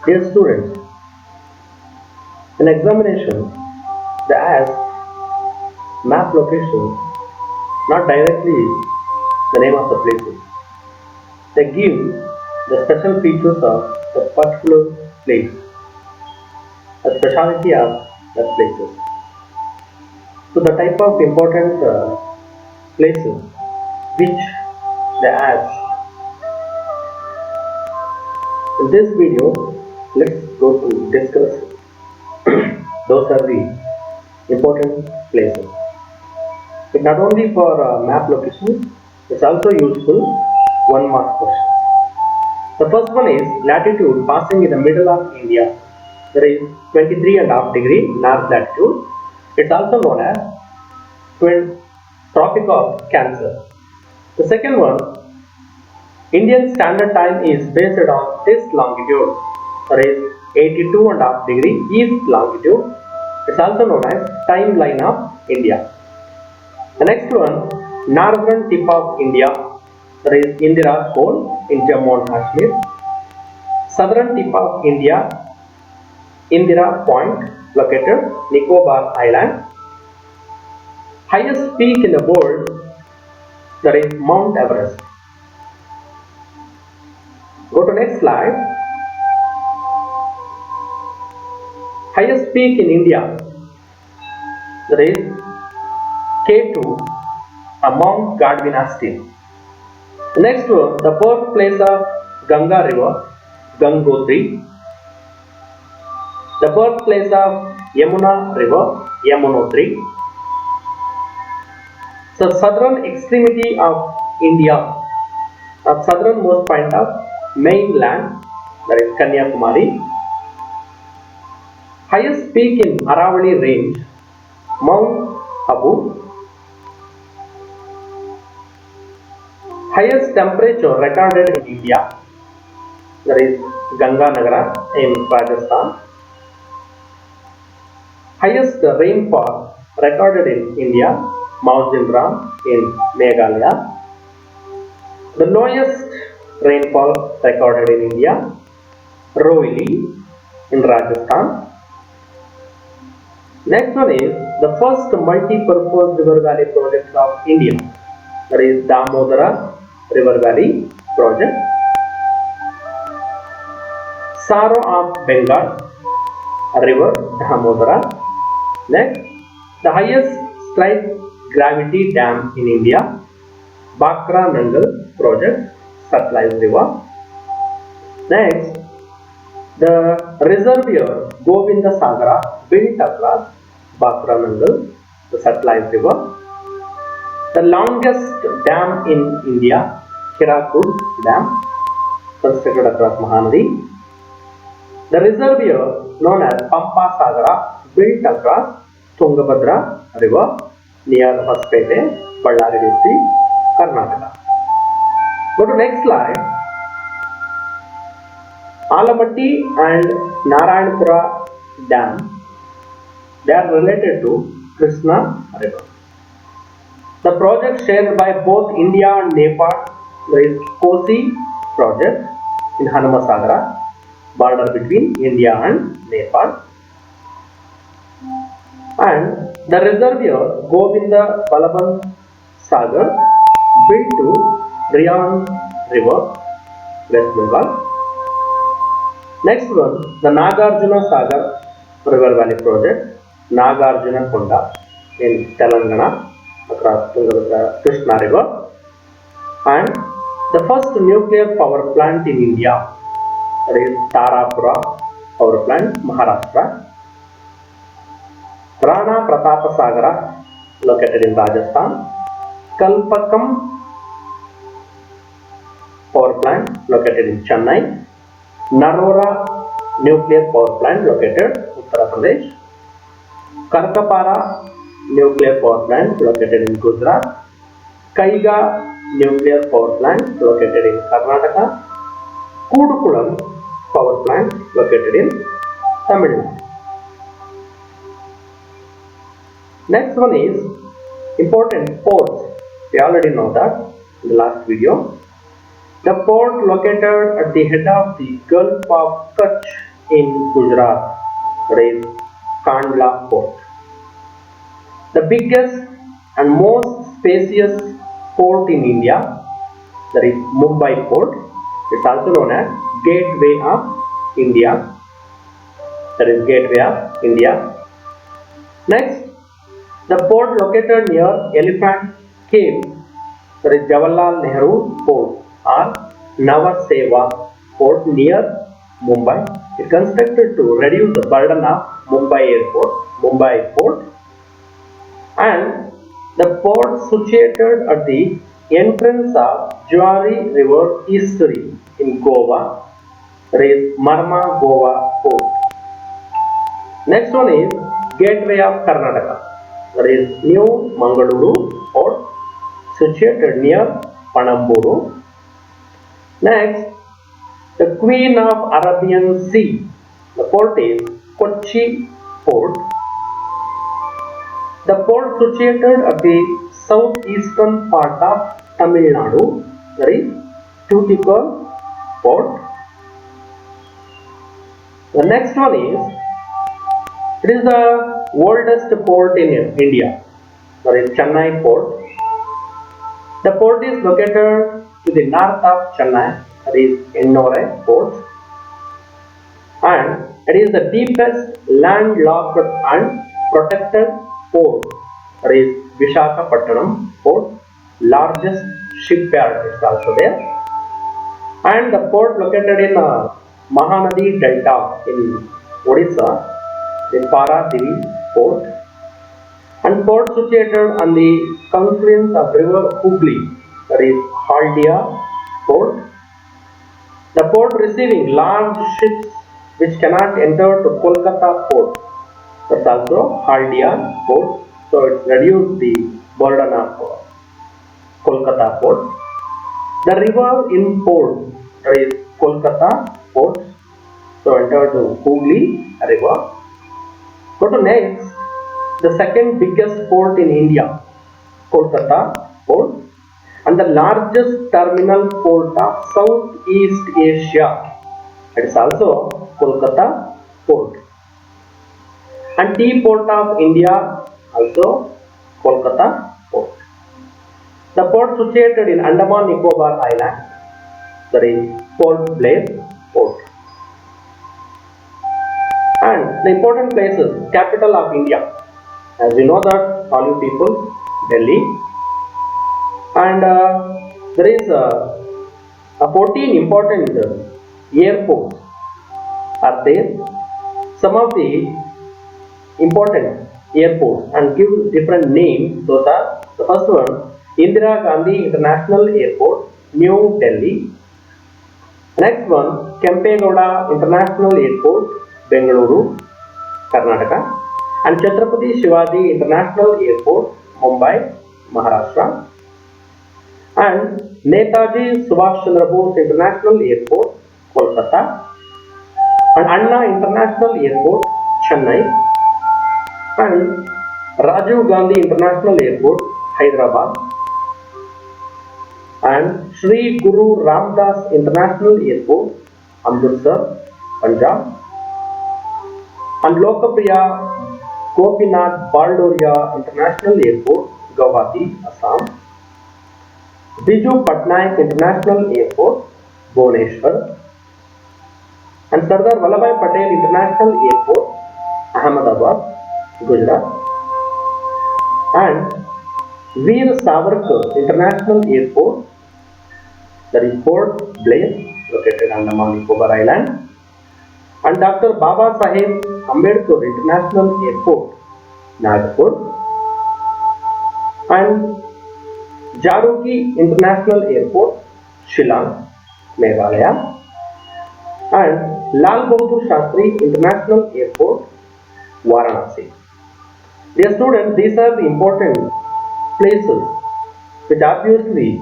Dear students, in examination, they ask map locations, not directly the name of the places. They give the special features of the particular place, the speciality of that places. So the type of important places which they ask. In this video, let's go to discuss those are the important places. It not only for map location, it's also useful one mark question. The first one is latitude passing in the middle of India. There is 23.5 degree north latitude. It's also known as Tropic of Cancer. The second one, Indian Standard Time is based on this longitude. There is 82.5 degree east longitude. It's also known as timeline of India. The next one, northern tip of India, that is Indira Cone in Jammu and Kashmir. Southern tip of India, Indira Point, located Nicobar Island. Highest peak in the world, that is Mount Everest. Go to next slide. Highest peak in India, that is K2, Mount Godwin-Austen. Next one, the birthplace of Ganga River, Gangotri. The birthplace of Yamuna River, Yamunotri. So southern extremity of India, the southernmost point of mainland, that is Kanyakumari. Highest peak in Aravalli range, Mount Abu. Highest temperature recorded in India, that is Ganganagara in Rajasthan. Highest rainfall recorded in India, Mount Jinram in Meghalaya. The lowest rainfall recorded in India, Rohili in Rajasthan. Next one is the first multi-purpose river valley project of India, that is Damodara River Valley Project. Saro of Bengal River Damodara. Next, the highest strike gravity dam in India, Bakra Nangal Project, Satluj River. Next, the reservoir Govinda Sagara built across Bakra Nangal, the Satluj River. The longest dam in India, Hirakud Dam, constructed across Mahanadi. The reservoir known as Pampa Sagara built across Tungabhadra River near Hospete, Ballari district, Karnataka. Go to next slide. Alamatti and Narayanpura Dam, they are related to Krishna River. The project shared by both India and Nepal, there is Kosi project in Hanumasagara, border between India and Nepal. And the reservoir Govinda Balaban Sagar built to Riyan River, West Bengal. Next one, the Nagarjuna Sagar River Valley project, Nagarjuna Konda in Telangana, across Tungabhadra Krishna River. And the first nuclear power plant in India, that is Tarapura Power Plant, Maharashtra. Rana Pratapa Sagara, located in Rajasthan. Kalpakam Power Plant, located in Chennai. Narora Nuclear Power Plant, located in Uttar Pradesh. Karkapara Nuclear Power Plant, located in Gujarat. Kaiga Nuclear Power Plant, located in Karnataka. Kudukulam Power Plant, located in Tamil Nadu. Next one is important ports. We already know that in the last video. The port located at the head of the Gulf of Kutch in Gujarat, that is Kandla Port. The biggest and most spacious port in India, that is Mumbai Port. It's also known as Gateway of India, that is Gateway of India. Next, the port located near Elephant Cave, that is Jawaharlal Nehru Port or Nhava Sheva Port near Mumbai. It constructed to reduce the burden of Mumbai Port, and the port situated at the entrance of Jwari River estuary in Goa, that is Marma Goa Port. Next one is Gateway of Karnataka, that is New Mangaluru Port, situated near Panamburu. Next, the Queen of Arabian Sea, the port is Kochi Port. The port situated at the southeastern part of Tamil Nadu, that is Tuticorin Port. The next one is, it is the oldest port in India, that is Chennai Port. The port is located to the north of Chennai, that is Ennore Port, and it is the deepest landlocked and protected port, that is Visakhapatnam Port, largest shipyard is also there, and the port located in Mahanadi Delta in Odisha, the Paradip Port, and port situated on the confluence of river Hooghly, that is Haldia Port. The port receiving large ships which cannot enter to Kolkata Port, that's also Haldia Port, so it's reduced the burden of Kolkata Port. The river in port, that is Kolkata Port, so enter to Hooghly River. Go to next, the second biggest port in India, Kolkata Port, and the largest terminal port of Southeast Asia, it is also Kolkata Port. And tea port of India, also Kolkata Port. The port situated in Andaman Nicobar Island, that is Port Blair Port. And the important places, capital of India, as you know that all you people, Delhi, and there is 14 important airports are there. Some of the important airports and give different names. Those are, the first one, Indira Gandhi International Airport, New Delhi. Next one, Kempegowda International Airport, Bengaluru, Karnataka, and Chhatrapati Shivaji International Airport, Mumbai, Maharashtra, and Netaji Subhash Chandra Bose International Airport, Kolkata, and Anna International Airport, Chennai, and Rajiv Gandhi International Airport, Hyderabad, and Sri Guru Ramdas International Airport, Amritsar, Punjab, and Lokapriya Gopinath Baldoria International Airport, Guwahati, Assam, Biju Patnaik International Airport, Bhubaneswar, and Sardar Vallabhbhai Patel International Airport, Ahmedabad, Gujarat, and Veer Savarkar International Airport, that is Port Blair, located on Andaman Nicobar Island, and Dr. Baba Saheb Ambedkar International Airport, Nagpur, and Jarugi International Airport, Shillong, Meghalaya, and Lal Bahadur Shastri International Airport, Varanasi. Dear students, these are the important places which obviously